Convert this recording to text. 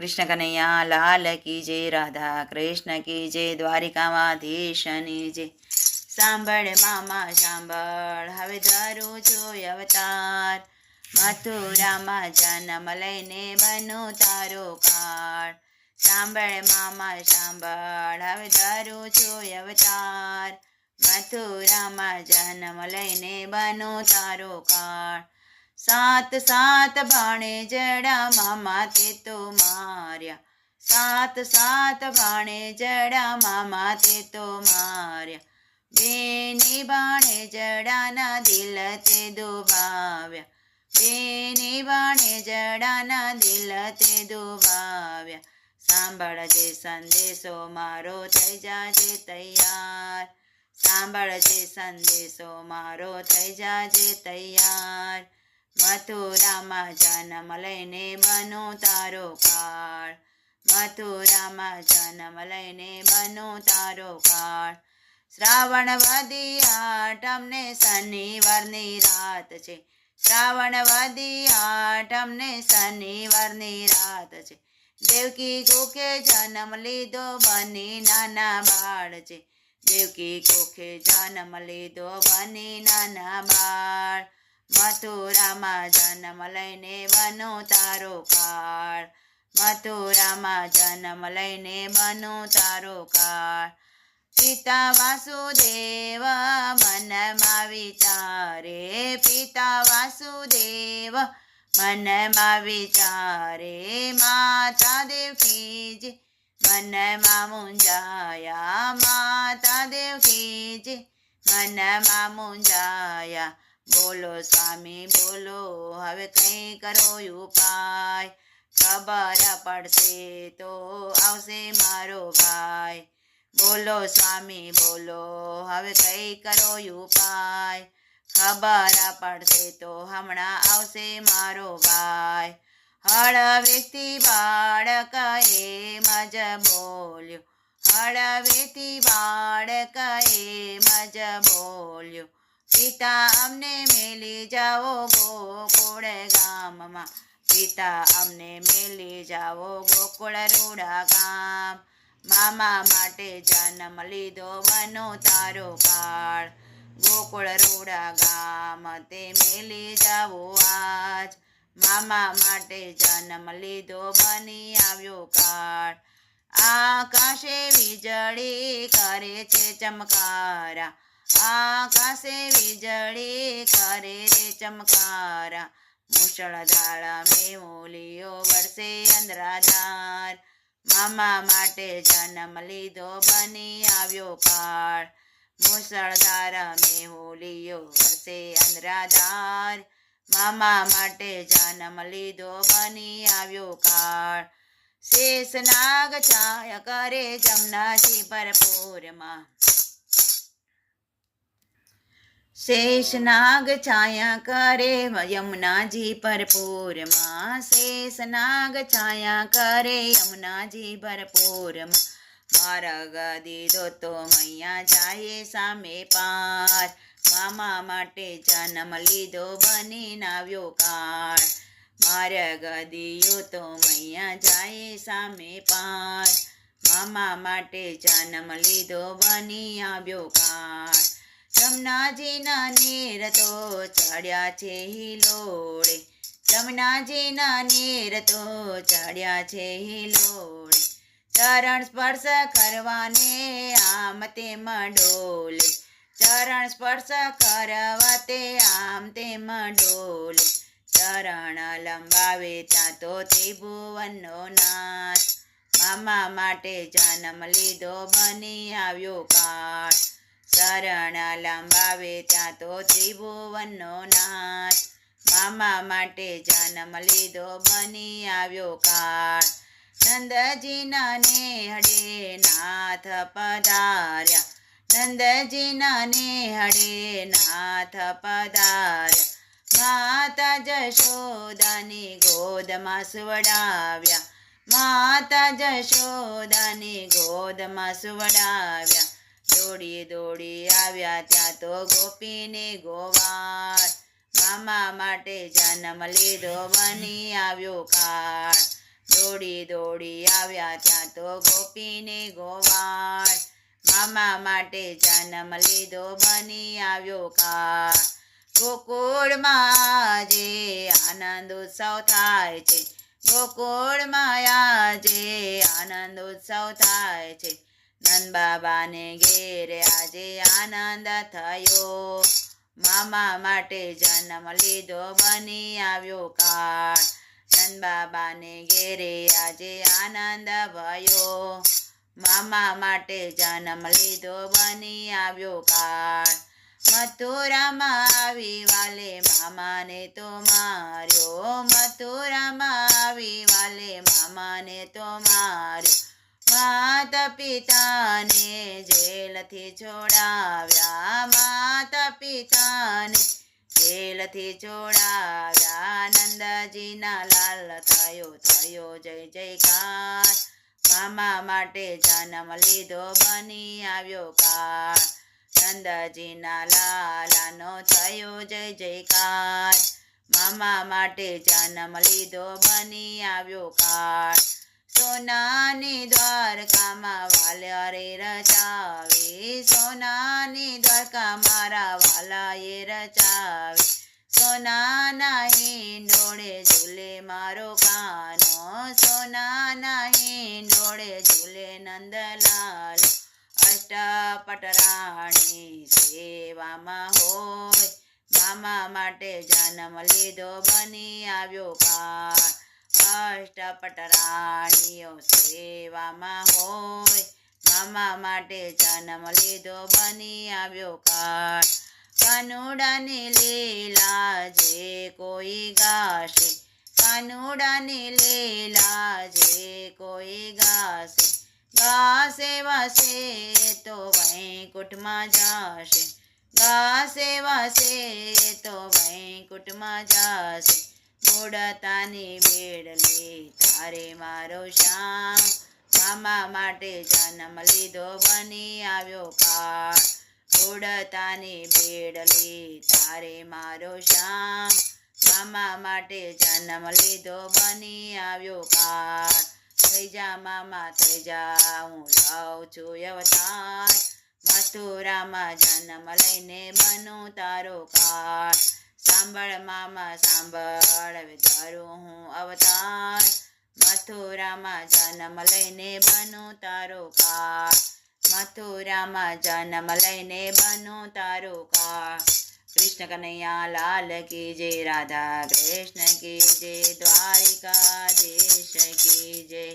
कृष्ण कन्हैया लाल की जय, राधा कृष्ण की जय, દ્વારિકાવાધીશની જય। સાંભળ મામા સાંભળ, હવે ધરું છું અવતાર, મથુરામાં જન્મ લઈને બનું તારો કાળ। સાંભળ મામા સાંભળ, હવે ધરું છું અવતાર, મથુરામાં જન્મ લઈને બનું તારો કાળ। સાત સાત ભાણે જડા મામા તે તો માર્યા, સાત સાત ભાણે જડા મામા તે તો માર્યા, બેની ભાણે જડાના દિલ તે દુભાવ્યા, બેની ભાણે જડાના દિલ તે દુભાવ્યા। સાંભળજે સંદેશો મારો, થઈ જાજે તૈયાર, સાંભળજે સંદેશો મારો, થઈ જાજે તૈયાર, મથુરામાં જન્મ લઈને બનું તારો કાળ, મથુરામાં જન્મ લઈને બનું તારો કાળ। શ્રાવણ વદી આઠમને શનિવારની રાત છે, શ્રાવણ વદી આઠમને શનિવારની રાત છે, દેવકી કોખે જન્મ લીધો બની નાના બાળ છે, દેવકી કોખે જન્મ લીધો બની નાના બાળ, મથુરામાં જન્મ લઈને બનું તારો કાળ, મથુરામાં જન્મ લઈને બનું તારો કાળ। પિતા વાસુદેવ મનમાં વિચારે, પિતા વાસુદેવ મનમાં વિચારે, માતા દેવકીજી મનમાં મૂંઝાયા, માતા દેવકીજી મનમાં મૂંઝાયા। બોલો સ્વામી બોલો, હવે કંઈ કરો ઉપાય, ખબર પડશે તો આવશે મારો ભાઈ, બોલો સ્વામી બોલો, હવે કંઈ કરો ઉપાય, ખબર પડશે તો હમણાં આવશે મારો ભાઈ। હળવેથી બાળક એમ જ બોલ્યો, હળવેથી બાળક એમ જ બોલ્યો, પિતા અમને મેલી જાઓ ગોકુળ ગામમાં, પિતા અમને મેલી જાઓ ગોકુળ રૂડા ગામ, મામા માટે જન્મ લીધો બનો તારો કાળ, ગોકુળ રૂડા ગામ તે મેલી જાઓ આજ, મામા માટે જન્મ લીધો બની આવ્યો કાળ। આકાશે વીજળી કરે છે ચમકારા, આકાશે વીજળી કરે રે ચમકારા, મુશળધાર મેહુલીઓ વરસે અંધરાધાર, મામા માટે જન્મ લીધો બની આવ્યો કાળ, મુશળધાર મેહુલીઓ વરસે અંધરાધાર, મામા માટે જન્મ લીધો બની આવ્યો કાળ। શેષ નાગ છાય કરે જમનાજી ભરપૂરમાં, શેષ નાગ છાયા કરે યમુનાજી ભરપૂરમાં, શેષ નાગ છાયા કરે યમુનાજી ભરપૂરમાં, માર્ગ દીધો તો મૈયા જાય સામે પાર, મામા માટે જન્મ લીધો બની આવ્યો કાળ, માર્ગ દીધો તો મૈયા જાય સામે પાર, મામા માટે જન્મ લીધો બની આવ્યો કાળ। જમનાજીના નીર તો ચડ્યા છે હિલોળે, જમનાજીના નીર તો ચડ્યા છે હિલોળે, ચરણ સ્પર્શ કરવાને આમ તેમ ડોલે, ચરણ સ્પર્શ કરવા તે આમ તેમ ડોલે, ચરણ લંબાવે ત્યાં તો ત્રિભુવનનો નાથ, મામા માટે જન્મ લીધો બની આવ્યો કાળ, ચરણ લંબાવે ત્યાં તો ત્રિભુવનનો નાથ, મામા માટે જન્મ લીધો બની આવ્યો કાળ। નંદજીના નેહડે નાથ પધાર્યા, નંદજીના નેહડે નાથ પધાર્યા, માતા જશોદાની ગોદમાં સુવડાવ્યા, માતા જશોદાની ગોદમાં સુવડાવ્યા, દોડી દોડી આવ્યા ત્યાં તો ગોપીને ગોવાળ, મામા માટે જન્મ લીધો બની આવ્યો કાળ, દોડી દોડી આવ્યા ત્યાં તો ગોપીને ગોવાળ, મામા માટે જન્મ લીધો બની આવ્યો કાળ. ગોકુળમાં આજે આનંદ ઉત્સવ થાય છે, ગોકુળમાં આજે આનંદ ઉત્સવ થાય છે. નંદ બાબાને ઘેરે આજે આનંદ થયો, મામા માટે જન્મ લીધો બની આવ્યો કાળ. નંદ બાબાને ઘેરે આજે આનંદ ભયો, મામા માટે જન્મ લીધો બની આવ્યો કાળ. મથુરામાં આવી વાલે મામાને તો માર્યો, મથુરામાં આવી વાલે મામાને તો માર્યો. માતા પિતાને જેલથી છોડાવ્યા, માતા પિતાને જેલથી છોડાવ્યા. નંદજીના લાલ થયો થયો જય જયકાર, મામા માટે જન્મ લીધો બની આવ્યો કાળ. નંદજીના લાલાનો થયો જય જયકાર, મામા માટે જન્મ લીધો બની આવ્યો કાળ. સોનાની દ્વારકામાં વાલા રે રચાવી, સોનાની દ્વારકા મારા વાલાએ રચાવી. સોનાના હિંડોળે ઝૂલે મારો કાનો, સોનાના હિંડોળે ઝૂલે નંદલાલ. અષ્ટપટ રાણી સેવામાં હોય, મામા માટે જન્મ લીધો બની આવ્યો કાળ. અષ્ટપટ રાણીઓ સેવામાં હોય, મામા માટે જન્મ લીધો બની આવ્યો કાળ. કાનુડાની લીલા જે કોઈ ગાશે, કાનુડાની લીલા જે કોઈ ગાશે. ગાશે વાસે તો વૈકુંઠમાં જાશે, ગાશે વાસે તો વૈકુંઠમાં જાશે. ગોળતાની બેડલી તારે મારો શ્યામ, મામા માટે જન્મ લીધો બની આવ્યો કાળ. ગોળતાની બેડલી તારે મારો શ્યામ, મામા માટે જન્મ લીધો બની આવ્યો કાળ. થઈ જા મામા થઈ જા, હું લઉં છું અવતાર, મથુરામાં જન્મ લઈને બનું તારો કાળ. સાંભળ મામા સાંભળ, હવે ધરું હું અવતાર, મથુરામાં જન્મ લઈને બનું તારો કાળ. મથુરામાં જન્મ લઈને બનું તારો કાળ. કૃષ્ણ કનૈયા લાલ કી જય, રાધા કૃષ્ણ કી જય, દ્વારિકાધીશ કી જય.